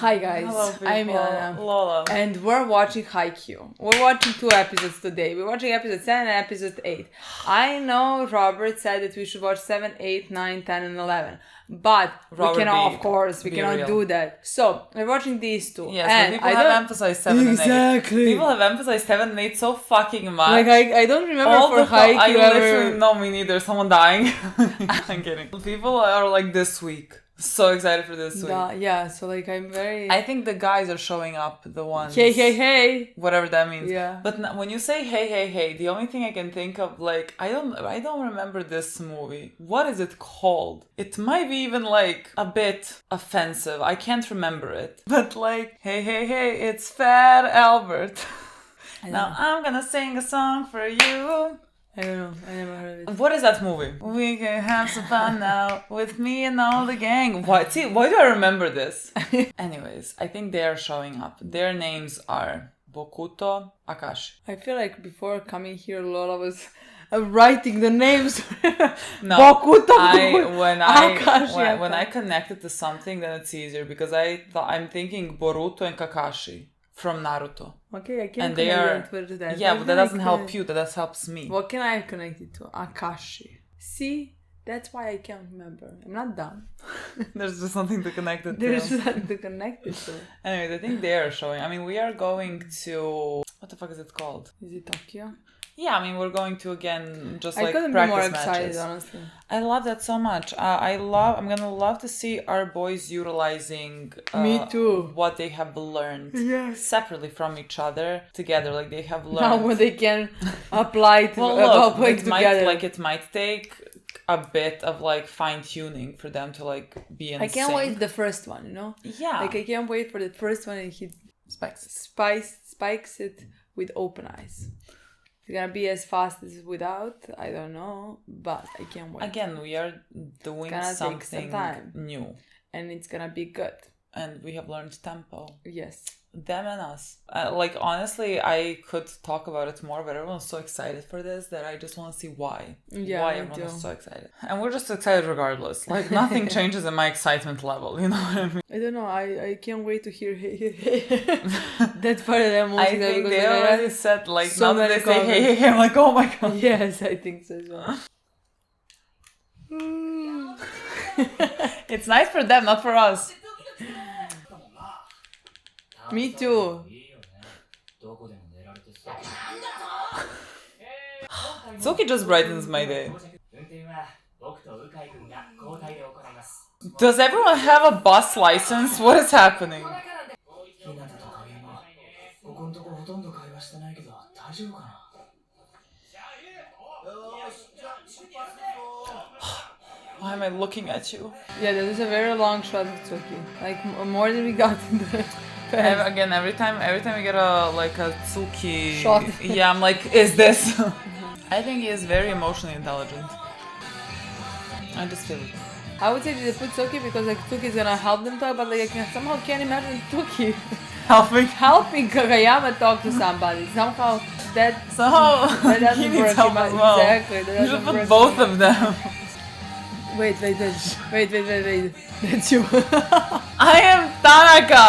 Hi guys, Hello, people. I'm Milena. Lola. And we're watching Haikyuu. We're watching 2 episodes today. We're watching episode 7 and episode 8. I know Robert said that we should watch 7, 8, 9, 10 and 11. But Robert, we cannot, of course, we cannot real. do that. So, we're watching these 2. Yes, and but people have emphasized 7 and 8. Exactly. People have emphasized 7 and 8 so fucking much. Like, I don't remember All for the I Haikyuu literally, ever... no, me neither. Someone dying. I'm kidding. People are like this week. So excited for this week. Yeah, so like I'm very... I think the guys are showing up, the ones. Hey. Whatever that means. Yeah. But when you say hey, the only thing I can think of, like, I don't remember this movie. What is it called? It might be even like a bit offensive. I can't remember it. But like, hey, it's Fat Albert. Now I'm gonna sing a song for you. I don't know. I never heard of it. What is that movie? We can have some fun now with me and all the gang. Why do I remember this? Anyways, I think they are showing up. Their names are Bokuto, Akashi. I feel like before coming here, Lola was writing the names. No, Bokuto, Akashi. When I connected to something, then it's easier because I'm thinking Boruto and Kakashi from Naruto. Okay, I can And connect it to that. Yeah, but that doesn't help you. That helps me. What can I connect it to? Akashi. See? That's why I can't remember. I'm not dumb. There's just something to connect it to. There's something to connect it to. Anyways, I think they are showing. I mean, we are going to... What the fuck is it called? Is it Tokyo? Yeah, I mean, we're going to, again, just like I couldn't practice be more matches. excited, honestly. I love that so much. I'm gonna love to see our boys utilizing Me too. what they have learned separately from each other together. Like they have learned. Now when they can apply to together. It might take a bit of like fine tuning for them to like be in I can't sync. wait for the first one, you know? Yeah. Like I can't wait for the first one and he spikes it with open eyes. It's gonna be as fast as without, I don't know, but I can't wait. Again, we are doing something new. And it's gonna be good. And we have learned tempo. Yes. Them and us. Like, honestly, I could talk about it more, but everyone's so excited for this that I just want to see why. Yeah, why everyone is so excited. And we're just excited regardless. Like, nothing changes in my excitement level, you know what I mean? I don't know, I can't wait to hear hey. That part of that music. I think they already said, like, so now that they say hey, I'm like, oh my god. Yes, I think so as well. It's nice for them, not for us. Me too. Tsuki just brightens my day. Does everyone have a bus license? What is happening? Why am I looking at you? Yeah, that is a very long shot of Tsuki. Like more than we got in the Again, every time we get a Tsuki shot. Yeah, I'm like, is this? I think he is very emotionally intelligent. I just feel it. I would say they put Tsuki because like Tsuki is gonna help them talk, but like I somehow can't imagine Tsuki helping Kagayama talk to somebody. Somehow that doesn't he needs work. help as well. Exactly. That You should doesn't put work. both of them. Wait. That's you. I am Tanaka.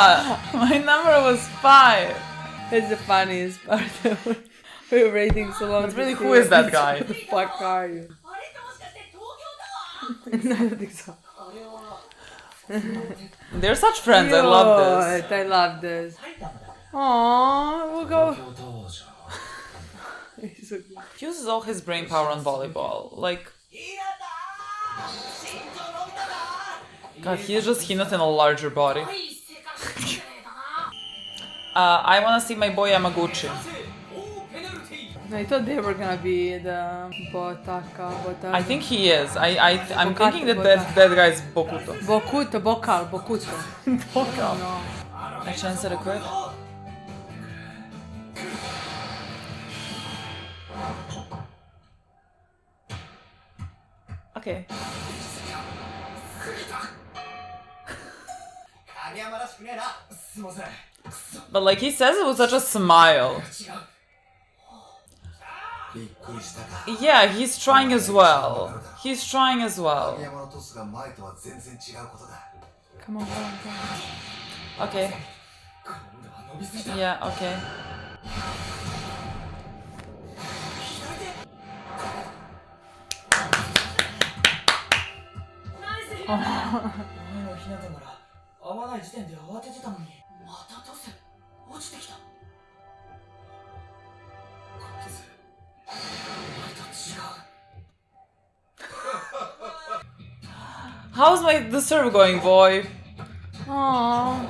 My number was 5. That's the funniest part. We're waiting so long. But really, who is that guy? Who the fuck are you? I don't think so. They're such friends. I love this. I love this. Aww, we'll go. He's so cute. He uses all his brain power on volleyball. Like, God, he's just Hinata in a larger body. I want to see my boy Yamaguchi. I thought they were gonna be the Botaka. I think he is. I'm thinking that guy is Bokuto. Bokuto. Bokal. No. I chance it a quick. Okay. But like he says it with such a smile. Yeah, he's trying as well. Come on, come on, come on. Okay. Yeah, okay. How's the serve going, boy? Aww.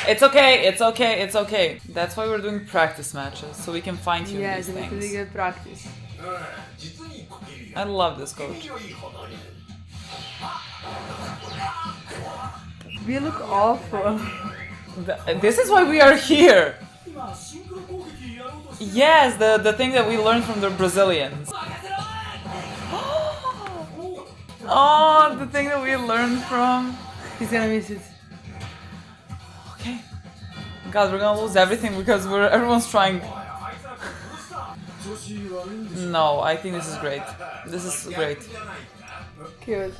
It's okay, it's okay, it's okay. That's why we're doing practice matches, so we can fine-tune these things. Yeah, really good practice. I love this coach. We look awful. This is why we are here. Yes, the thing that we learned from the Brazilians. Oh, the thing that we learned from. He's gonna miss it. Okay. God, we're gonna lose everything because everyone's trying. No, I think this is great. This is great. Cute.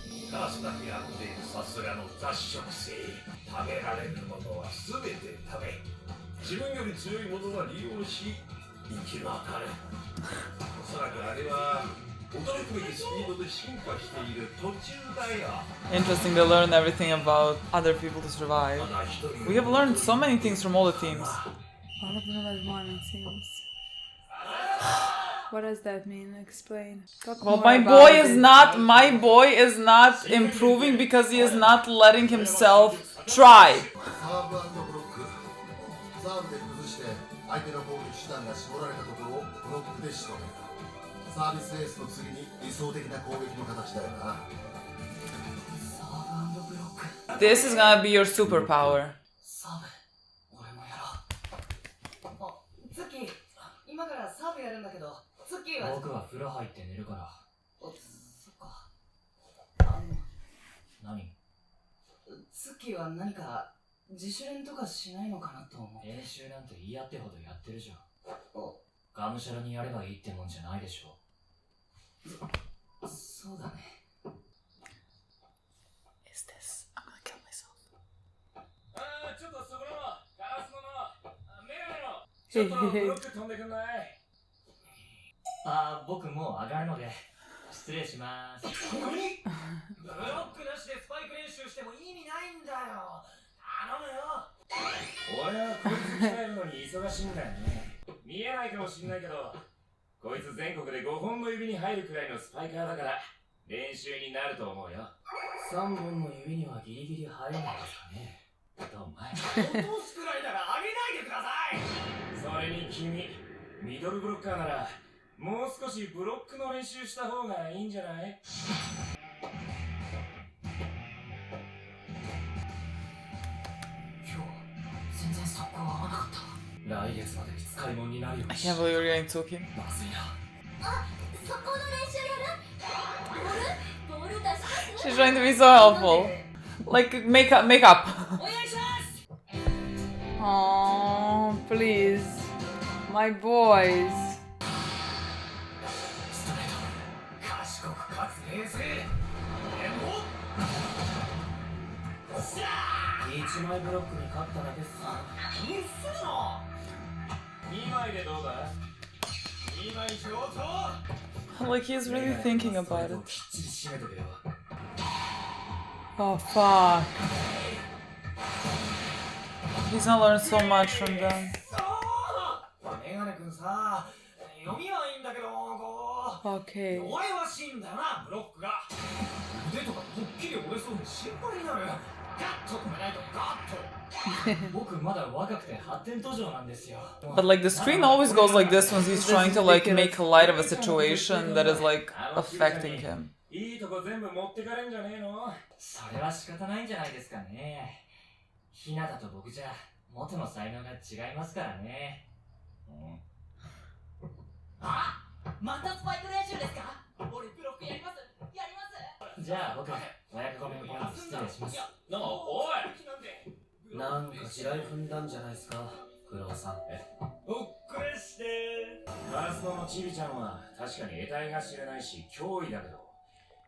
Interesting, they learn everything about other people to survive. We have learned so many things from all the teams. All of them as one, it seems. What does that mean? Explain. Well, my boy is not improving because he is not letting himself try. This is gonna be your superpower. Is this? I'm gonna kill myself. I can't believe we're getting Tsuki. She's trying to be so helpful. Like, make up. Oh, please. My boys. Like, he's really thinking about it. Oh, fuck. He's gonna learn so much from them. Okay. But like the screen always goes like this when he's trying to like make light of a situation that is like affecting him.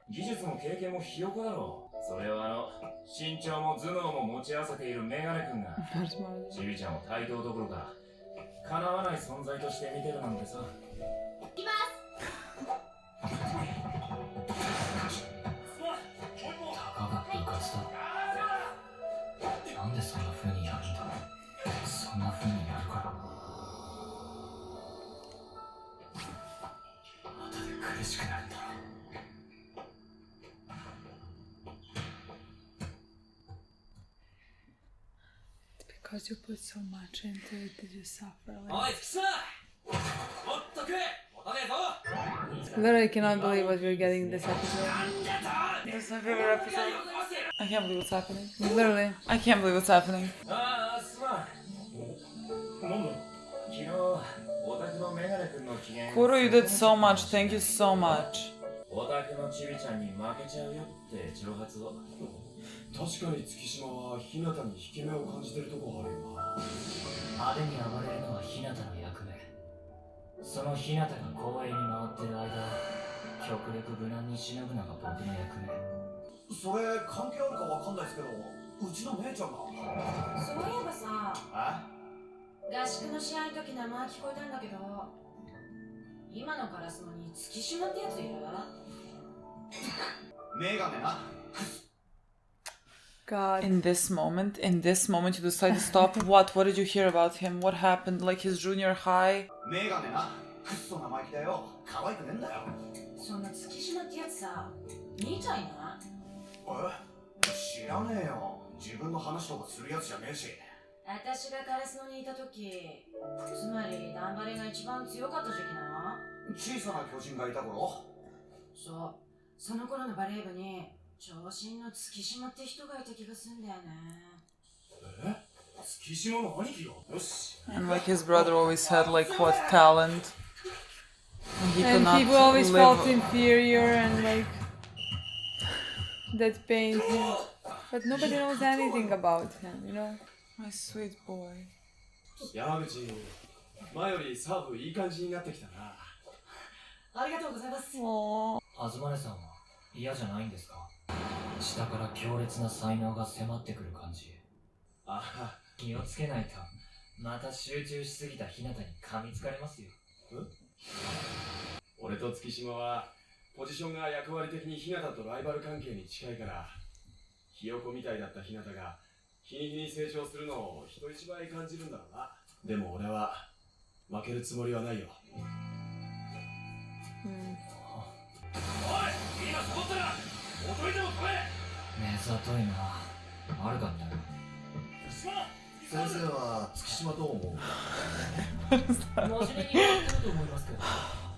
技術も経験もひよこだろう。それを身長も頭脳も持ち合わせているメガネ君がちびちゃんを対等どころか叶わない存在として見てるなんてさ。いきます。たかが部活だ。なんでそんな風にやるんだ。そんな風にやるから。後で苦しくなるんだろう。Because you put so much into it, did you suffer? Literally cannot believe what we're getting in this episode. That's my favorite episode. I can't believe what's happening. Literally. I can't believe what's happening. Kuro, you did so much. Thank you so much. 確かに月島は日向に引け目を感じてるとこあるよな。派手に暴れるのは日向の役目。その日向が公園に回ってる間、極力無難にしのぐのが僕の役目。それ関係あるかわかんないですけど、うちの姉ちゃんが。そういえばさ、合宿の試合の時名前聞こえたんだけど、今のカラスノに月島ってやついる？メガネな。God. In this moment, you decide to stop. What did you hear about him? What happened? Like his junior high? メガネな。くっそ生意気だよ。可愛くねえんだよ。そんな月島ってやつさ、兄ちゃんいない？知らねえよ。自分の話とかするやつじゃねえし。私がカラスノにいた時、つまりダンバレが一番強かった時期な。小さな巨人がいた頃？そう。その頃のバレー部に長身の月島って人がいた気がするんだよね。月島の兄貴が？よし。And like his brother always had like what talent. And people always felt inferior and like that pained him. But nobody knows anything about him, you know? My sweet boy. Yamaguchi, 前よりサーブいい感じになってきたな。ありがとうございます。東根さんは嫌じゃないんですか？下から強烈な才能が迫ってくる感じ。気をつけないと、また集中しすぎた日向に噛みつかれますよ。俺と月島はポジションが役割的に日向とライバル関係に近いから、ひよこみたいだった日向が日に日に成長するのを人一倍感じるんだろうな。でも俺は負けるつもりはないよ。おい、今サボったら踊りでも食え。目ざといな。悪かったよ。先生は月島どう思う？真面目にやってると思いますけど。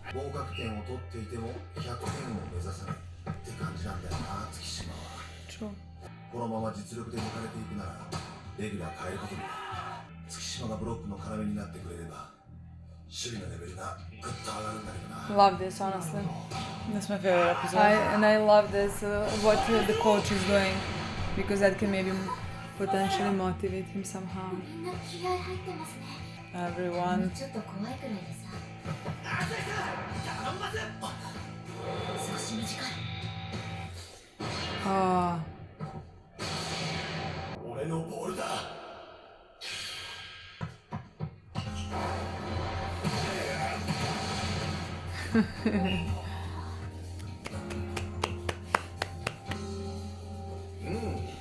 合格点を取っていても100点を目指さないって感じなんだよな、月島は。このまま実力で抜かれていくならレギュラー変えることに。月島がブロックの要になってくれれば守備のレベルがぐっと上がるんだけどな。 Love this, honestly. That's my favorite episode. I love this, what the coach is doing, because that can maybe potentially motivate him somehow. Everyone. ちょっと怖いくらいでさ。少し短い。Ah. 俺のボールだ。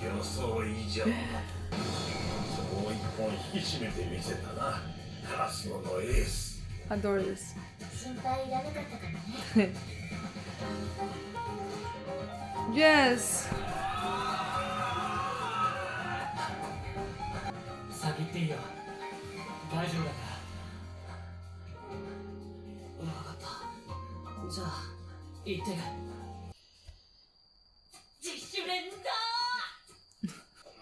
予想いいじゃん。もう一本引き締めてみせたな。カラスノのエース。Adore this. 心配いらなかったかもね。Yes. 先行っていいよ。大丈夫だから。分かった。じゃあ行ってる。自主練だ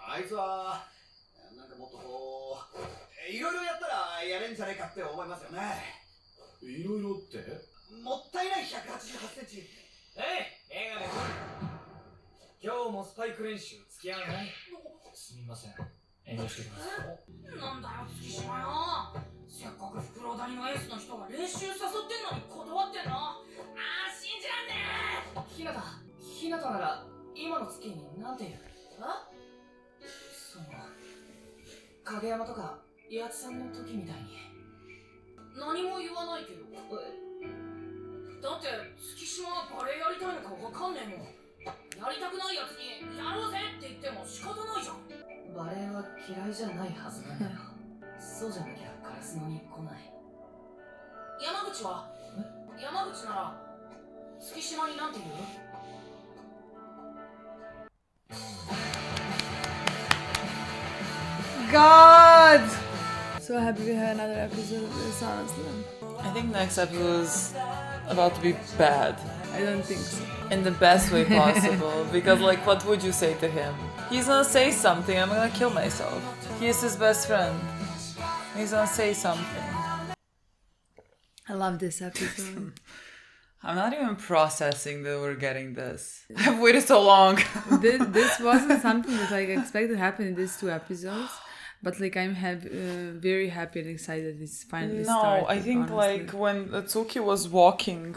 あいつはなんかもっとこういろいろやったらやれんじゃねえかって思いますよね。いろいろって？もったいない188センチ。メガネ君。今日もスパイク練習付き合わない？すみません。遠慮してきます。なんだよ月島よ。せっかく袋谷のエースの人が練習誘ってんのに断ってんの。信じらんねえ。日ひなたなら今の月になんて言う？その影山とか八つさんの時みたいに。何も言わないけど。だって月島はバレエやりたいのかわかんねえもん。やりたくないやつにやろうぜって言っても仕方ないじゃん。バレエは嫌いじゃないはずなんだよ。そうじゃなきゃガラスのに来ない。山口は？山口なら月島になんて言う？ God! So happy we have another episode of this, honestly. I think next episode is about to be bad. I don't think so. In the best way possible. Because, like, what would you say to him? He's gonna say something, I'm gonna kill myself. He is his best friend. He's gonna say something. I love this episode. I'm not even processing that we're getting this. I've waited so long. This wasn't something that I expected to happen in these 2 episodes. But like I'm very happy and excited it's finally started. No, I think honestly. like when Tsuki was walking,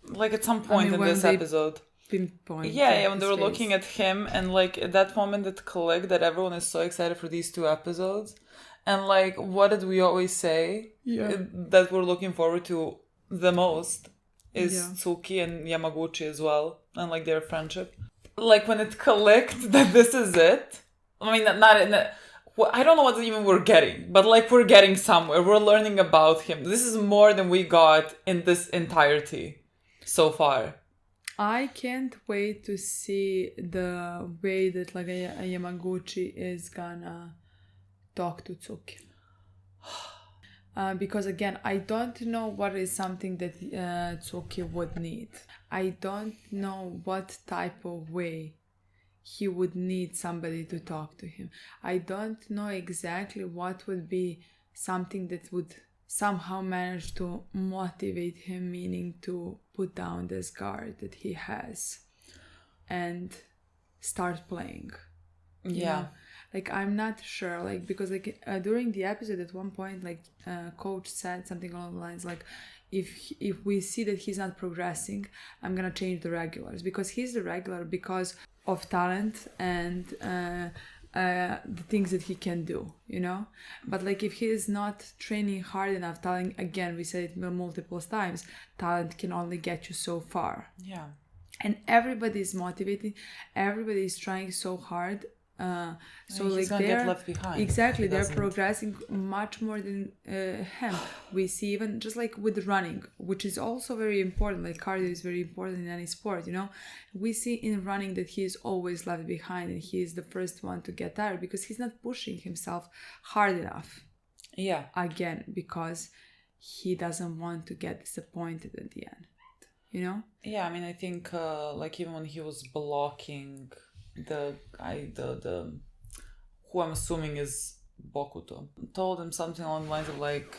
like at some point in this episode. Pinpoint. Yeah, when they were looking at him and like at that moment it clicked that everyone is so excited for these 2 episodes. And like what did we always say? Yeah. That we're looking forward to the most is Tsuki and Yamaguchi as well. And like their friendship. Like when it clicked that this is it. I mean, I don't know what even we're getting, but like we're getting somewhere. We're learning about him. This is more than we got in this entirety so far. I can't wait to see the way that like a Yamaguchi is gonna talk to Tsuki. Because again, I don't know what is something that Tsuki would need. I don't know what type of way he would need somebody to talk to him. I don't know exactly what would be something that would somehow manage to motivate him, meaning to put down this guard that he has and start playing. Yeah. Know? Like, I'm not sure, like, because like during the episode at one point, like coach said something along the lines like, if we see that he's not progressing, I'm gonna change the regulars, because he's the regular because of talent and the things that he can do, you know. But like if he is not training hard enough, talent, again we said it multiple times, talent can only get you so far. Yeah. And everybody is motivating, everybody is trying so hard. So like they're get left behind. Exactly, they're progressing much more than him. We see even just like with running, which is also very important. Like cardio is very important in any sport, you know. We see in running that he is always left behind and he is the first one to get tired because he's not pushing himself hard enough. Yeah. Again, because he doesn't want to get disappointed at the end, you know. Yeah, I mean, I think like even when he was blocking the guy, the who I'm assuming is Bokuto, told him something along the lines of like,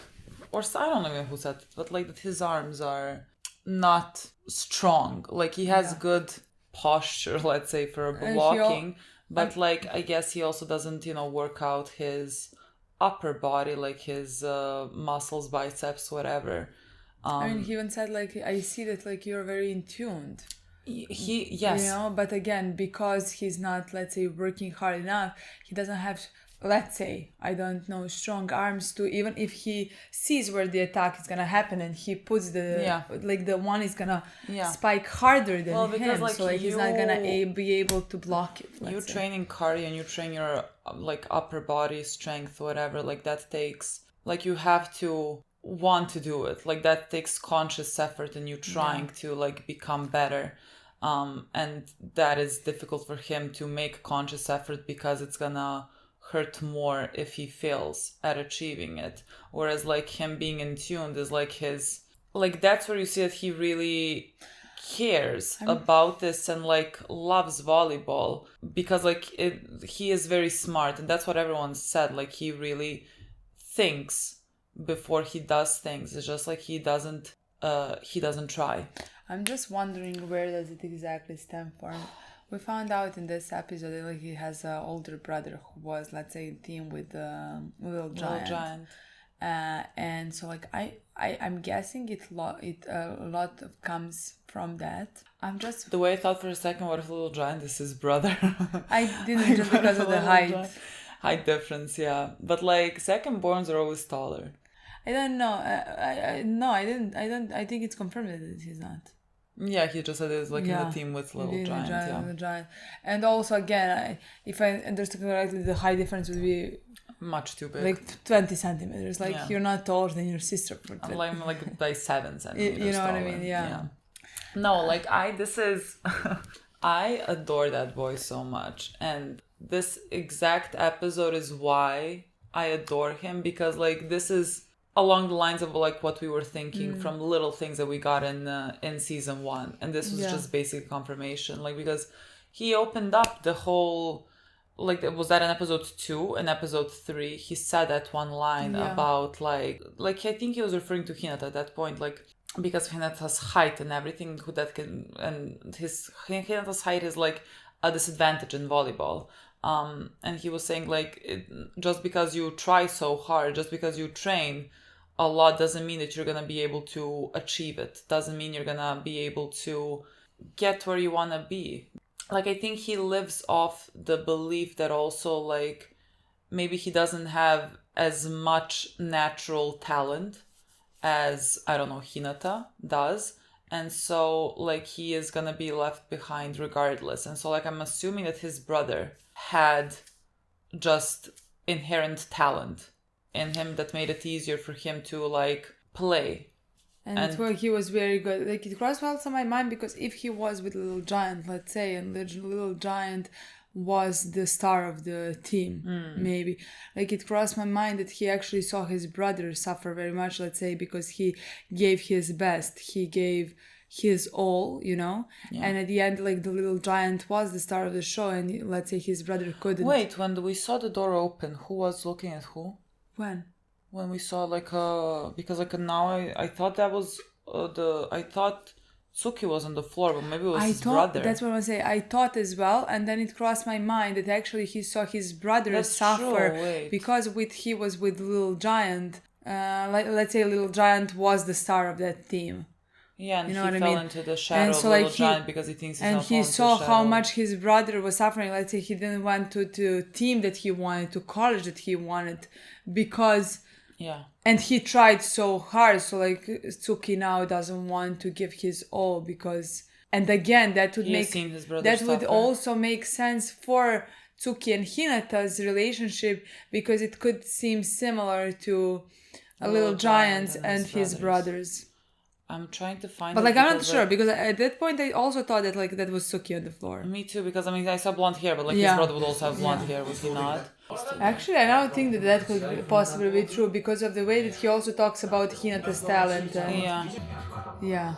or I don't know who said it, but like that his arms are not strong. Like he has good posture, let's say, for blocking, but like I guess he also doesn't, you know, work out his upper body, like his muscles, biceps, whatever. I mean, he even said like, I see that like you're very in tuned. Yes, you know, but again, because he's not, let's say, working hard enough, he doesn't have, let's say, I don't know, strong arms to, even if he sees where the attack is gonna happen and he puts the like the one is gonna spike harder than him, like, so like he's not gonna be able to block it. You training cardio and you train your like upper body strength, whatever, like that takes, like you have to want to do it, like that takes conscious effort and you trying to like become better. And that is difficult for him to make conscious effort because it's gonna hurt more if he fails at achieving it. Whereas like him being in tune is like his, like that's where you see that he really cares about this and like loves volleyball, because like he is very smart, and that's what everyone said, like he really thinks before he does things. It's just like he doesn't try. I'm just wondering where does it exactly stem from. We found out in this episode that like he has an older brother who was, let's say, in team with Little Giant. And so like I'm guessing it a lot of comes from that. I'm just The way I thought for a second, what if Little Giant is his brother? I didn't just because of the height. Height difference, yeah. But like second-borns are always taller. I don't know. No, I didn't. I think it's confirmed that he's not. Yeah, he just said it's like in the team with Little Giant. Yeah. Giant. And also, again, if I understood correctly, the height difference would be Much too big. like 20 centimeters. Like you're not taller than your sister. I'm like by 7 centimeters. You know taller. what I mean? Yeah. No, like I adore that boy so much, and this exact episode is why I adore him, because like this is along the lines of like what we were thinking from little things that we got in season 1, and this was just basic confirmation, like because he opened up the whole, like was that in episode 2 and episode 3 he said that one line about like I think he was referring to Hinata at that point, like because Hinata's height and everything and Hinata's height is like a disadvantage in volleyball. And he was saying like just because you try so hard, just because you train a lot doesn't mean that you're gonna be able to achieve it. Doesn't mean you're gonna be able to get where you wanna be. Like I think he lives off the belief that also like maybe he doesn't have as much natural talent as, I don't know, Hinata does. And so like he is gonna be left behind regardless. And so like I'm assuming that his brother had just inherent talent in him that made it easier for him to like play. And where he was very good. Like it crossed also my mind, because if he was with Little Giant, let's say, and Little Giant was the star of the team, maybe. Like it crossed my mind that he actually saw his brother suffer very much, let's say, because he gave his best. He gave his all, you know? Yeah. And at the end, like the Little Giant was the star of the show, and let's say his brother couldn't. Wait, when we saw the door open, who was looking at who? When we saw like because like now I thought that was I thought Tsuki was on the floor, but maybe it was his brother. That's what I was saying. I thought as well, and then it crossed my mind that actually he saw his brother suffer because he was with Little Giant. Let's say Little Giant was the star of that team. Yeah, and you know he what fell I mean? into the shadow of Little Giant because he thinks he's not falling into the shadow. And he saw how much his brother was suffering. Let's say he didn't want to team that he wanted, to college that he wanted, because... Yeah. And he tried so hard, so like Tsuki now doesn't want to give his all because... And again, that would also make sense for Tsuki and Hinata's relationship, because it could seem similar to a Little Giant and his brothers. I'm trying to find but like I'm not sure, because at that point I also thought that like that was Tsuki on the floor. Me too, because I mean I saw blonde hair, but like his brother would also have blonde hair, would he not? Actually, I now think that could possibly be true because of the way that he also talks about Hinata's talent. Yeah.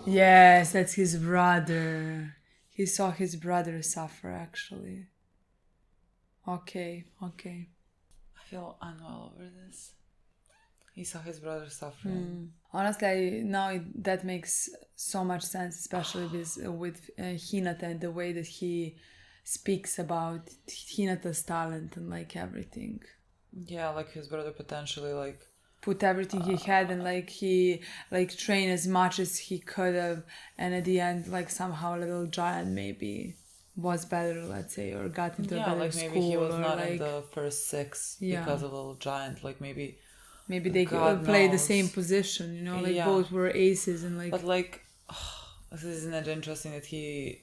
Yes, that's his brother. He saw his brother suffer, actually. Okay. I feel unwell over this. He saw his brother suffering. Honestly, that makes so much sense, especially with Hinata and the way that he speaks about Hinata's talent and like everything. Yeah, like his brother potentially like put everything he had, and like he like trained as much as he could have, and at the end like somehow Little Giant maybe was better, let's say, or got into a better school. Yeah, like maybe he was not in the first 6 because of Little Giant. Like maybe they could play the same position, you know, like both were aces and like... But like, isn't it interesting that he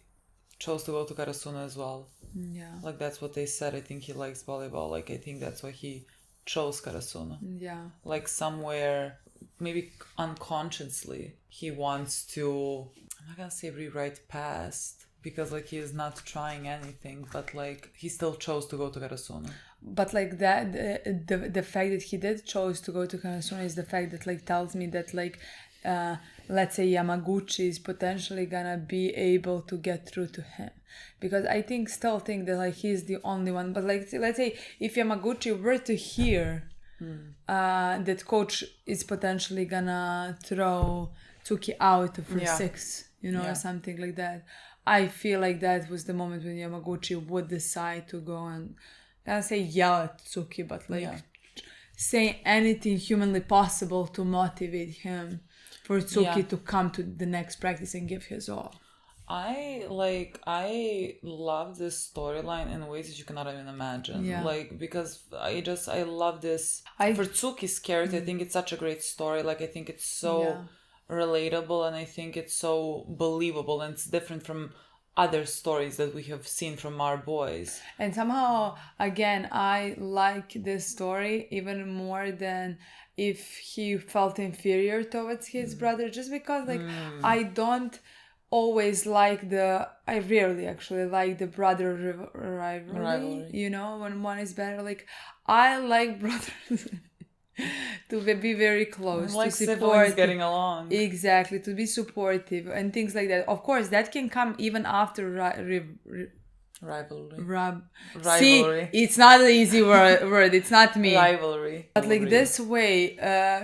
chose to go to Karasuna as well? Yeah. Like that's what they said. I think he likes volleyball. Like I think that's why he chose Karasuna. Yeah. Like somewhere, maybe unconsciously, he wants to, I'm not gonna say rewrite past, because like he is not trying anything, but like he still chose to go to Karasuna. But like that, the fact that he did chose to go to Karasuna is the fact that like tells me that like let's say Yamaguchi is potentially gonna be able to get through to him, because I still think that like he's the only one. But like let's say if Yamaguchi were to hear that coach is potentially gonna throw Tsuki out for 6, you know, or something like that, I feel like that was the moment when Yamaguchi would decide to go and, I don't say yell at Tsuki, but like saying anything humanly possible to motivate him for Tsuki Yeah. to come to the next practice and give his all. I love this storyline in ways that you cannot even imagine. Yeah. Like, because I love this. I- For Tsuki's character, I think it's such a great story. Like, I think it's so Yeah. relatable, and I think it's so believable, and it's different from other stories that we have seen from our boys. And somehow, again, I like this story even more than if he felt inferior towards his brother, just because, like, I don't always I rarely actually like the brother rivalry, you know, when one is better. Like, I like brothers to be very close, Like to siblings support. getting along. Exactly, to be supportive and things like that. Of course, that can come even after Rivalry. See, Rivalry. it's not an easy word. It's not me. Rivalry. But like this way,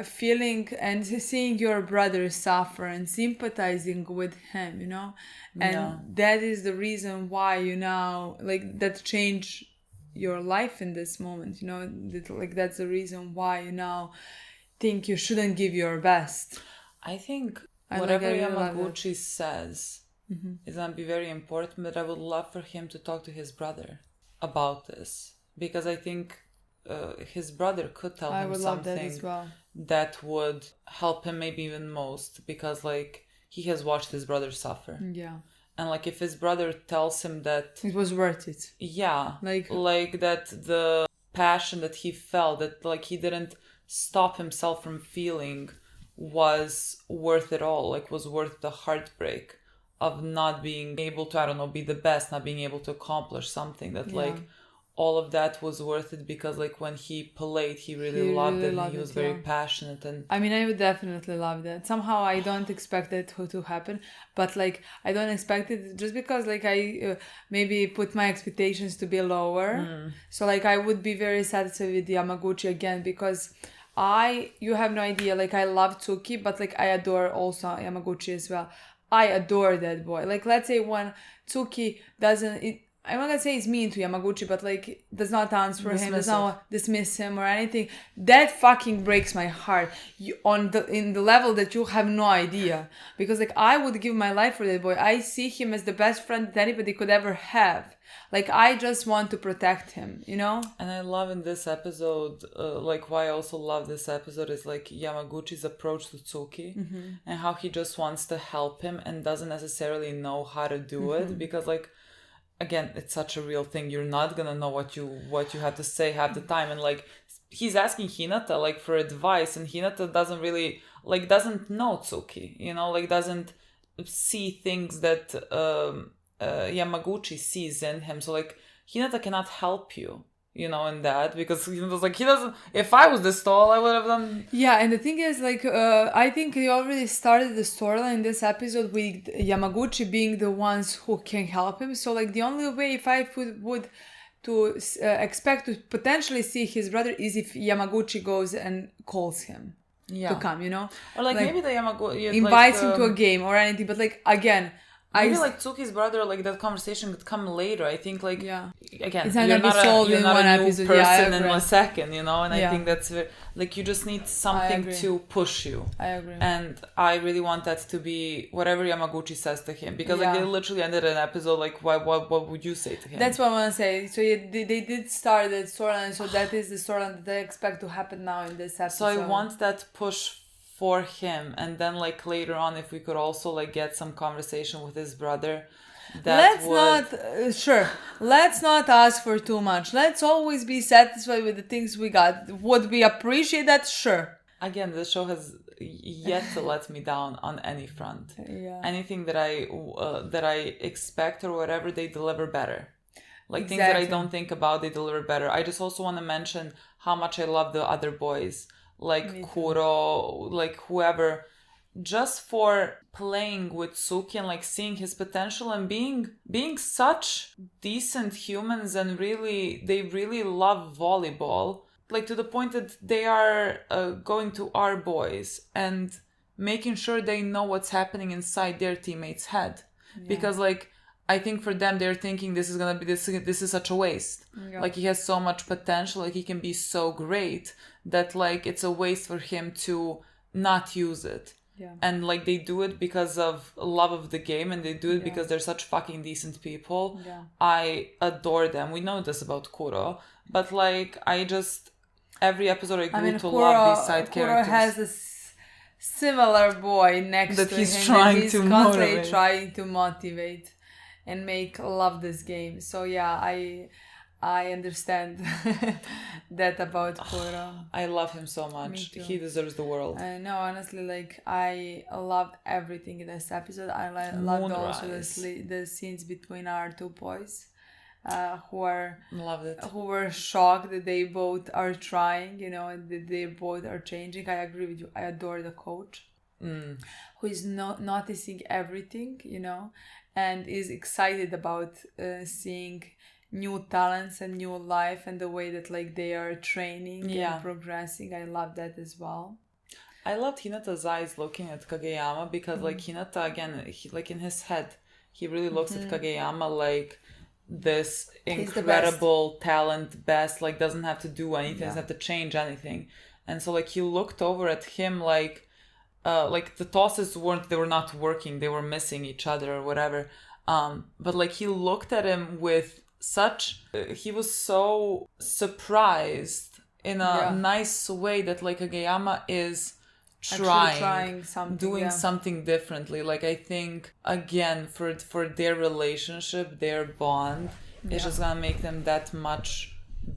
feeling and seeing your brother suffer and sympathizing with him, you know, and Yeah. that is the reason why you now like that change your life in this moment, you know, that's the reason why you now think you shouldn't give your best. I think I whatever really love Yamaguchi says is going to be very important, but I would love for him to talk to his brother about this, because I think his brother could tell I him would love something that as well. that would help him maybe even most, because like he has watched his brother suffer. Yeah, And like if his brother tells him that, it was worth it. yeah, Like- that the passion that he felt, that like he didn't stop himself from feeling, was worth it all, like was worth the heartbreak of not being able to, I don't know, be the best, not being able to accomplish something, that like all of that was worth it, because like when he played, he really loved it, and he was very passionate. And I mean, I would definitely love that. Somehow I don't expect that to happen, but like I don't expect it just because like I maybe put my expectations to be lower. So like I would be very satisfied with Yamaguchi again, because you have no idea, like I love Tsuki, but like I adore also Yamaguchi as well. I adore that boy. Like, let's say when Tsuki I'm not gonna say he's mean to Yamaguchi, but like does not answer him, does not dismiss him or anything. That fucking breaks my heart in the level that you have no idea. Because like I would give my life for that boy. I see him as the best friend that anybody could ever have. Like I just want to protect him, you know? And I love in this episode, like why I also love this episode is like Yamaguchi's approach to Tsuki and how he just wants to help him and doesn't necessarily know how to do it, because like, again, it's such a real thing. You're not gonna know what you have to say half the time. And like he's asking Hinata like for advice, and Hinata doesn't know Tsuki, you know, like doesn't see things that Yamaguchi sees in him. So like Hinata cannot help you, you know, in that, because Hinata's like, he doesn't, if I was this tall, I would have done. Yeah, and the thing is, like, I think you already started the storyline in this episode with Yamaguchi being the ones who can help him. So like the only way if I would to expect to potentially see his brother is if Yamaguchi goes and calls him to come, you know, or like maybe the Yamaguchi invites him to a game or anything. But like again, maybe like Tsuki's brother, like that conversation could come later. I think like again, it's not gonna be solved in one episode. Person in a second, you know. And I Yeah. think that's like you just need something to push you. I agree. And I really want that to be whatever Yamaguchi says to him, because like it literally ended an episode. Like what would you say to him? That's what I want to say. So they did start that storyline. So that is the storyline that I expect to happen now in this episode. So I want that push for him, and then like later on, if we could also like get some conversation with his brother, let's not ask for too much. Let's always be satisfied with the things we got. Would we appreciate that? Sure. Again, the show has yet to let me down on any front. Anything that I expect or whatever, they deliver better. Like things that I don't think about, they deliver better. I just also want to mention how much I love the other boys, like Kuro, like whoever, just for playing with Tsuki and like seeing his potential and being such decent humans, and they really love volleyball, like to the point that they are going to our boys and making sure they know what's happening inside their teammates' head. Because like I think for them, they're thinking this is such a waste. Yeah. Like, he has so much potential, like he can be so great that like it's a waste for him to not use it. Yeah. And like they do it because of love of the game, and they do it because they're such fucking decent people. Yeah. I adore them. We know this about Kuro, but like every episode I grew to love these side Kuro characters. has this similar boy next That to he's him trying that he's to constantly motivate. trying to motivate and make love this game. So yeah, I understand that about Kuro. I love him so Me much. too. He deserves the world. I know, honestly, like I loved everything in this episode. I loved also Moonrise. the scenes between our two boys, who Loved it. were shocked that they both are trying, that they both are changing. I agree with you. I adore the coach, who is noticing everything, and is excited about seeing new talents and new life and the way that like they are training and progressing. I love that as well. I loved Hinata's eyes looking at Kageyama because like Hinata, again, he, like in his head, he really looks at Kageyama like this incredible talent, best, like doesn't have to do anything, doesn't have to change anything. And so like he looked over at him like the tosses they were not working, they were missing each other or whatever. But like he looked at him with he was so surprised in a nice way that like Kageyama is trying something, doing something differently. Like I think again for their relationship, their bond, it's just gonna make them that much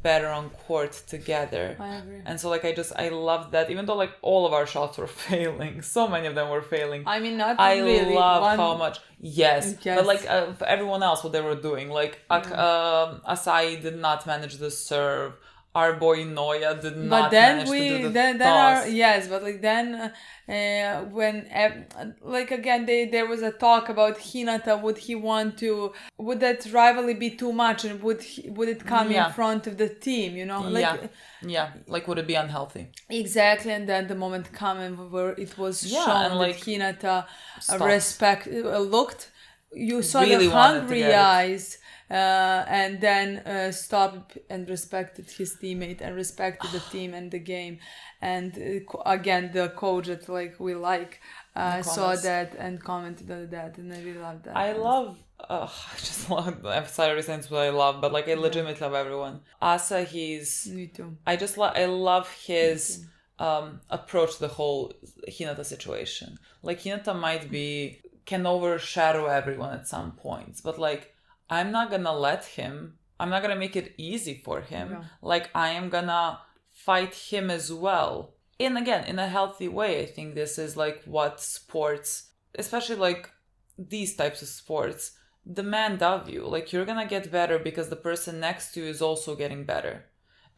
better on court together. I agree. And so like I love that, even though like all of our shots were failing, so many of them were failing. I mean, not I really. love how much but like for everyone else, what they were doing, like Asahi did not manage the serve, our boy Noya did not manage to do the toss. But like then when like again there was a talk about Hinata, would that rivalry be too much, and would it come in front of the team, like would it be unhealthy? Exactly. And then the moment came where it was shown and like that Hinata you saw really the wanted to hungry get it. eyes, and then stopped and respected his teammate and respected the team and the game. And again, the coach that like we saw that and commented on that, and I really love that. I just love. I've started saying what I love, but like I legitimately love everyone. Asa, Me too. I love his approach to the whole Hinata situation. Like Hinata can overshadow everyone at some points, but like I'm not gonna make it easy for him. Yeah. Like I am gonna fight him as well. In a healthy way. I think this is like what sports, especially like these types of sports, demand of you. Like you're gonna get better because the person next to you is also getting better.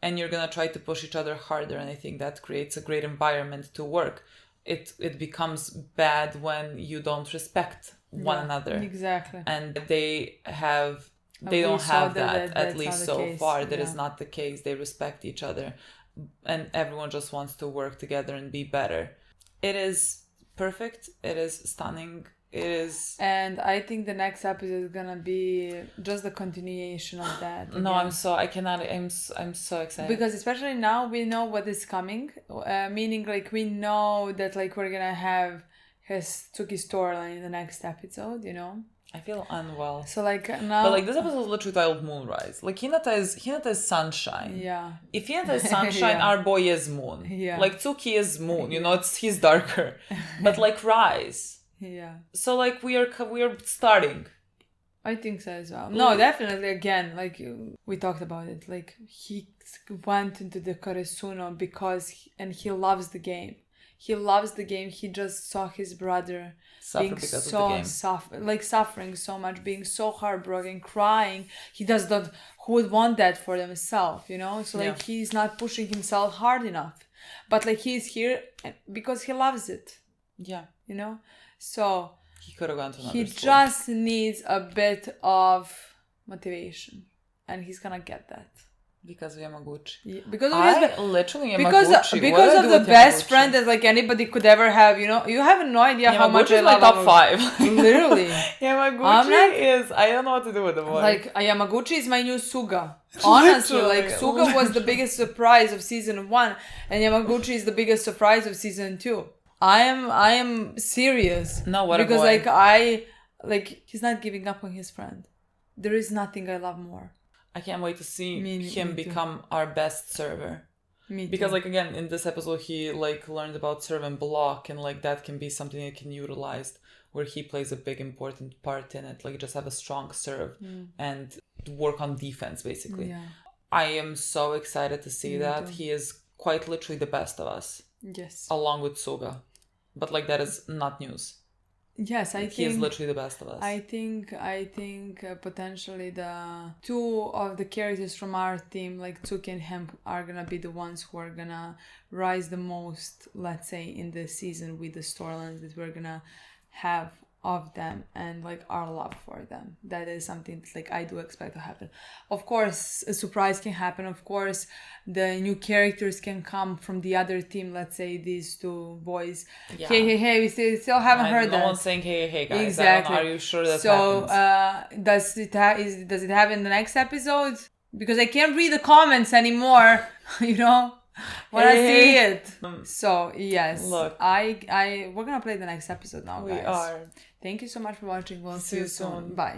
And you're gonna try to push each other harder, and I think that creates a great environment to work. It becomes bad when you don't respect one another. Exactly. And they don't have that at least so far. That is not the case. They respect each other, and everyone just wants to work together and be better. It is perfect. It is stunning. It is. And I think the next episode is gonna be just the continuation of that. No, again. I'm so excited. Because especially now we know what is coming, meaning like we know that like we're gonna have his Tsuki storyline in the next episode, I feel unwell. So like now, but like this episode is literally titled Moonrise. Like Hinata is sunshine. Yeah. If Hinata is sunshine, our boy is moon. Yeah. Like Tsuki is moon. He's darker. But like Rise. Yeah. So like we are starting. I think so as well. No, definitely. Again, like we talked about it. Like he went into the Koresuno because he loves the game. He loves the game. He just saw his brother being so suffering so much, being so heartbroken, crying. Who would want that for himself, So like he's not pushing himself hard enough, but like he's here because he loves it. Yeah. So he could have gone to another He sport. just needs a bit of motivation, and he's gonna get that. Because of Yamaguchi. Yeah, because of literally Yamaguchi. because of the best friend that like anybody could ever have. You know, you have no idea how much I Yamaguchi is my love top Yamaguchi. 5. Literally, Yamaguchi is. I don't know what to do with the boy. like Yamaguchi is my new Suga. Honestly, like Suga was the biggest surprise of season 1, and Yamaguchi is the biggest surprise of season 2. I am serious. No, what because a boy. he's not giving up on his friend. There is nothing I love more. I can't wait to see Me him too. become our best server. Me Because too. like again in this episode he like learned about serve and block, and like that can be something that can utilize where he plays a big important part in it. Like just have a strong serve and work on defense basically. Yeah. I am so excited to see that. too. He is quite literally the best of us, Yes. along with Suga. But like that is not news. Yes, I He think is literally the best of us. I think potentially the 2 of the characters from our team, like Tsuki and Hemp, are gonna be the ones who are gonna rise the most, let's say, in the season with the storylines that we're gonna have of them and like our love for them. That is something that, like I do expect to happen. Of course, a surprise can happen. Of course, the new characters can come from the other team. Let's say these 2 boys. Yeah. Hey, we still haven't heard no that. one's saying hey guys. Exactly. Are you sure that So, happens? does it happen in the next episode? Because I can't read the comments anymore. You know, when I see it. So yes, Look. we're gonna play the next episode now, guys. We are. Thank you so much for watching. We'll see you soon. Bye.